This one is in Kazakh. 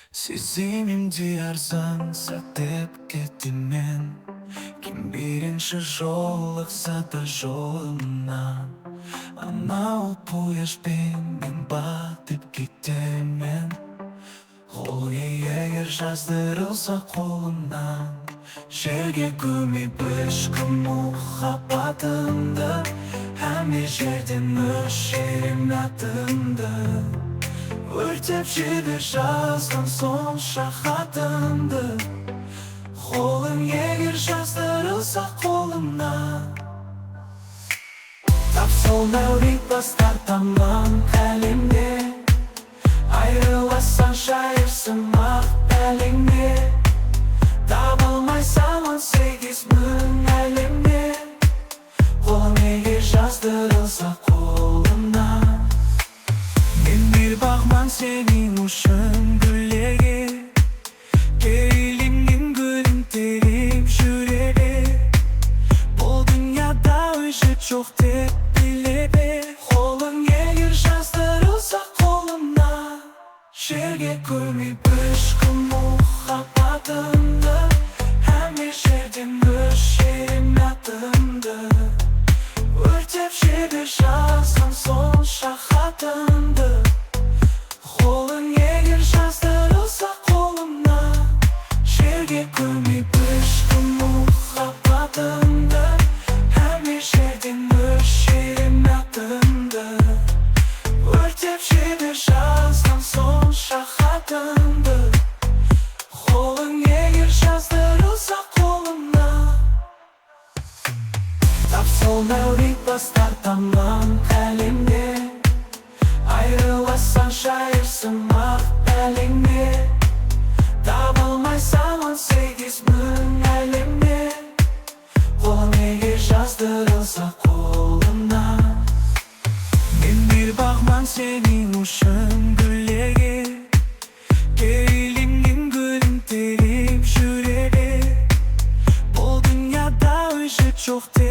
Сезімімде арзан сатып кеттім мен. Кім бірінші жолықса да жолымнан, анау поезбен мен батып кетемін. Ой, егер жаздырылса қолымнан, жерге көміп ешкім мұхаббатымды, әме жерден өшірем атымды. Өртеп жібер жазған сонша хатымды, қолың егер жаздырылса қолымнан. Тап сол мәурит бастар таман әлемде, айрыласаң шайырсың ақ бәлеңе. Табылмайсам 18 мың әлемде, қолың егер жаздырылса қолымнан. Мен бір бағман сенің үшін гүлге, керейленген гүлін теріп жүреді. Бұл дүнияда өзі жоқ деп біле бер. Қолың егер жаздырылса қолымнан, жерге көміп ешкім мұхаббатымды, әме жерден өшірем атымды. Өртеп жібер жазған сонша хатымды, қолың егер жаздырылса қолымнан. Жерге көміп ешкім мұхаббатымды, әме жерден өшірем атымды. Өртеп жібер жазған сонша хатымды, қолың егер жаздырылса қолымнан. Тап сол мәурит бастар таман әлемде, айрыласаң шайырсың ақ бәлеңе. Табылмайсам 18 мың әлемде, қолың егер жаздырылса қолымнан. Мен бір бағман сенің үшін гүлге, керейленген гүлін теріп жүреді. Бұл дүнияда өзі жоқ деп